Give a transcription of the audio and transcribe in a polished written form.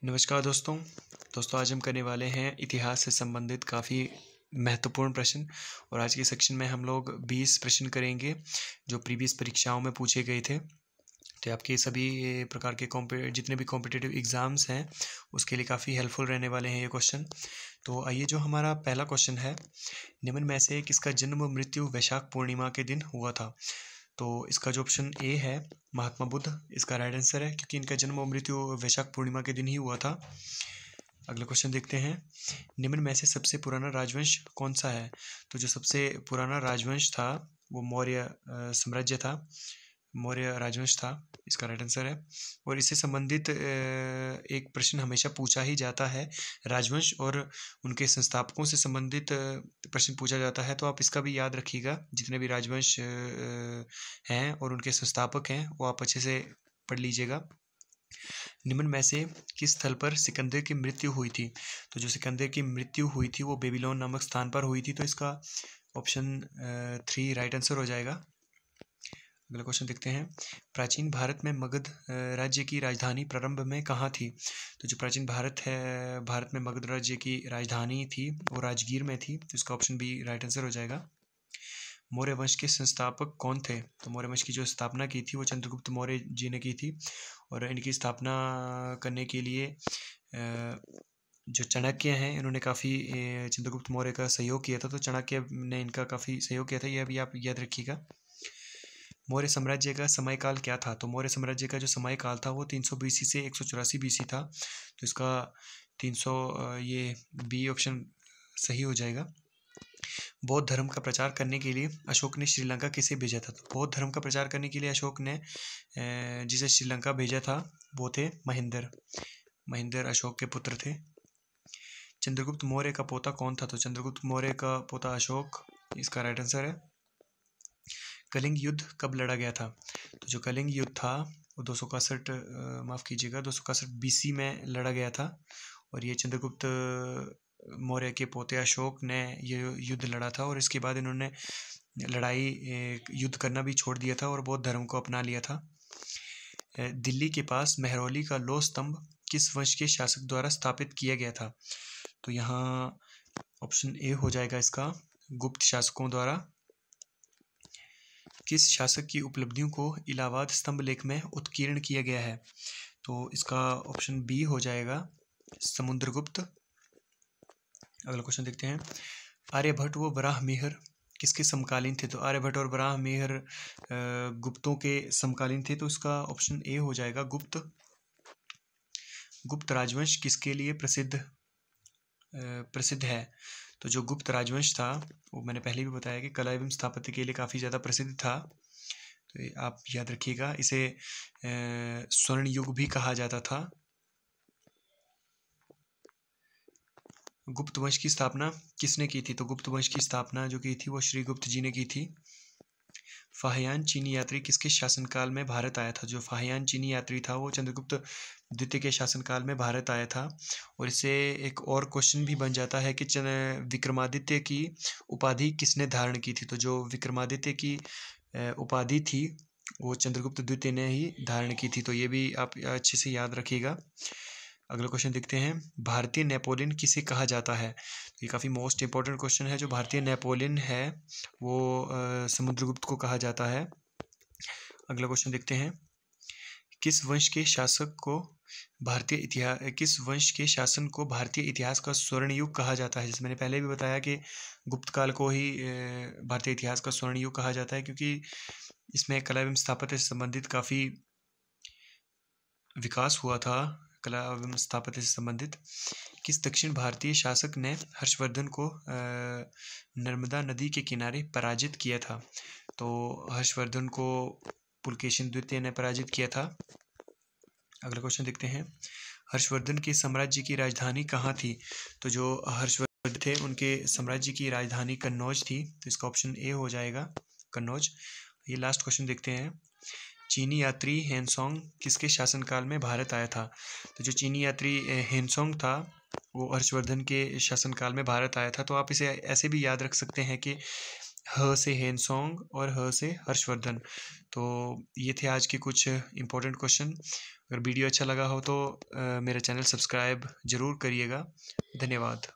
नमस्कार दोस्तों आज हम करने वाले हैं इतिहास से संबंधित काफ़ी महत्वपूर्ण प्रश्न। और आज के सेक्शन में हम लोग 20 प्रश्न करेंगे जो प्रीवियस परीक्षाओं में पूछे गए थे। तो आपके सभी प्रकार के जितने भी कॉम्पिटिटिव एग्ज़ाम्स हैं उसके लिए काफ़ी हेल्पफुल रहने वाले हैं ये क्वेश्चन। तो आइए, जो हमारा पहला क्वेश्चन है, निम्न में से किसका जन्म मृत्यु वैशाख पूर्णिमा के दिन हुआ था। तो इसका जो ऑप्शन ए है, महात्मा बुद्ध, इसका राइट आंसर है, क्योंकि इनका जन्म और मृत्यु वैशाख पूर्णिमा के दिन ही हुआ था। अगला क्वेश्चन देखते हैं, निम्न में से सबसे पुराना राजवंश कौन सा है। तो जो सबसे पुराना राजवंश था वो मौर्य साम्राज्य था, मौर्य राजवंश था, इसका राइट आंसर है। और इससे संबंधित एक प्रश्न हमेशा पूछा ही जाता है, राजवंश और उनके संस्थापकों से संबंधित प्रश्न पूछा जाता है। तो आप इसका भी याद रखिएगा, जितने भी राजवंश हैं और उनके संस्थापक हैं वो आप अच्छे से पढ़ लीजिएगा। निम्न में से किस स्थल पर सिकंदर की मृत्यु हुई थी। तो जो सिकंदर की मृत्यु हुई थी वो बेबीलोन नामक स्थान पर हुई थी। तो इसका ऑप्शन 3 राइट आंसर हो जाएगा। अगला क्वेश्चन देखते हैं, प्राचीन भारत में मगध राज्य की राजधानी प्रारंभ में कहाँ थी। तो जो प्राचीन भारत है, भारत में मगध राज्य की राजधानी थी वो राजगीर में थी। तो इसका ऑप्शन बी राइट आंसर हो जाएगा। मौर्य वंश के संस्थापक कौन थे। तो मौर्य वंश की जो स्थापना की थी वो चंद्रगुप्त मौर्य जी ने की थी। और इनकी स्थापना करने के लिए जो चाणक्य हैं इन्होंने काफ़ी चंद्रगुप्त मौर्य का सहयोग किया था। तो चाणक्य ने इनका काफ़ी सहयोग किया था, यह भी आप याद रखिएगा। मौर्य साम्राज्य का समयकाल क्या था। तो मौर्य साम्राज्य का जो समयकाल था वो 300 BC से 184 BC था। तो इसका 300 ये बी ऑप्शन सही हो जाएगा। बौद्ध धर्म का प्रचार करने के लिए अशोक ने श्रीलंका किसे भेजा था। तो बौद्ध धर्म का प्रचार करने के लिए अशोक ने जिसे श्रीलंका भेजा था वो थे महेंद्र अशोक के पुत्र थे। चंद्रगुप्त मौर्य का पोता कौन था। तो चंद्रगुप्त मौर्य का पोता अशोक, इसका राइट आंसर है। कलिंग युद्ध कब लड़ा गया था। तो जो कलिंग युद्ध था वो 261 माफ़ कीजिएगा 261 BC में लड़ा गया था। और ये चंद्रगुप्त मौर्य के पोते अशोक ने ये युद्ध लड़ा था। और इसके बाद इन्होंने युद्ध करना भी छोड़ दिया था और बौद्ध धर्म को अपना लिया था। दिल्ली के पास मेहरौली का लौह स्तंभ किस वंश के शासक द्वारा स्थापित किया गया था। तो यहाँ ऑप्शन ए हो जाएगा इसका, गुप्त शासकों द्वारा। किस शासक की उपलब्धियों को इलाहाबाद स्तंभ लेख में उत्कीर्ण किया गया है। तो इसका ऑप्शन बी हो जाएगा, समुद्रगुप्त। अगला क्वेश्चन देखते हैं, आर्यभट्ट व वराहमिहिर किसके समकालीन थे। तो आर्यभट्ट और वराहमिहिर गुप्तों के समकालीन थे। तो इसका ऑप्शन ए हो जाएगा, गुप्त राजवंश किसके लिए प्रसिद्ध है। तो जो गुप्त राजवंश था वो मैंने पहले भी बताया कि कला एवं स्थापत्य के लिए काफ़ी ज़्यादा प्रसिद्ध था। तो आप याद रखिएगा, इसे स्वर्ण युग भी कहा जाता था। गुप्त वंश की स्थापना किसने की थी। तो गुप्त वंश की स्थापना जो की थी वो श्रीगुप्त जी ने की थी। फाहियान चीनी यात्री किसके शासनकाल में भारत आया था। जो फाहियान चीनी यात्री था वो चंद्रगुप्त द्वितीय के शासनकाल में भारत आया था। और इससे एक और क्वेश्चन भी बन जाता है कि विक्रमादित्य की उपाधि किसने धारण की थी। तो जो विक्रमादित्य की उपाधि थी वो चंद्रगुप्त द्वितीय ने ही धारण की थी। तो ये भी आप अच्छे से याद रखिएगा। अगला क्वेश्चन देखते हैं, भारतीय नेपोलियन किसे कहा जाता है। तो ये काफ़ी मोस्ट इंपॉर्टेंट क्वेश्चन है। जो भारतीय नेपोलियन है वो समुद्रगुप्त को कहा जाता है। अगला क्वेश्चन देखते हैं, किस वंश के शासन को भारतीय इतिहास का स्वर्ण युग कहा जाता है। जैसे मैंने पहले भी बताया कि गुप्त काल को ही भारतीय इतिहास का स्वर्ण युग कहा जाता है, क्योंकि इसमें कला एवं स्थापत्य से संबंधित काफ़ी विकास हुआ था। कला एवं स्थापत्य से संबंधित किस दक्षिण भारतीय शासक ने हर्षवर्धन को नर्मदा नदी के किनारे पराजित किया था। तो हर्षवर्धन को पुलकेशिन द्वितीय ने पराजित किया था। अगला क्वेश्चन देखते हैं, हर्षवर्धन के साम्राज्य की राजधानी कहाँ थी। तो जो हर्षवर्धन थे उनके साम्राज्य की राजधानी कन्नौज थी। तो इसका ऑप्शन ए हो जाएगा, कन्नौज। ये लास्ट क्वेश्चन देखते हैं, चीनी यात्री हेनसोंग किसके शासनकाल में भारत आया था। तो जो चीनी यात्री हेनसोंग था वो हर्षवर्धन के शासनकाल में भारत आया था। तो आप इसे ऐसे भी याद रख सकते हैं कि ह से हेनसोंग और ह से हर्षवर्धन। तो ये थे आज के कुछ इम्पोर्टेंट क्वेश्चन। अगर वीडियो अच्छा लगा हो तो मेरा चैनल सब्सक्राइब ज़रूर करिएगा। धन्यवाद।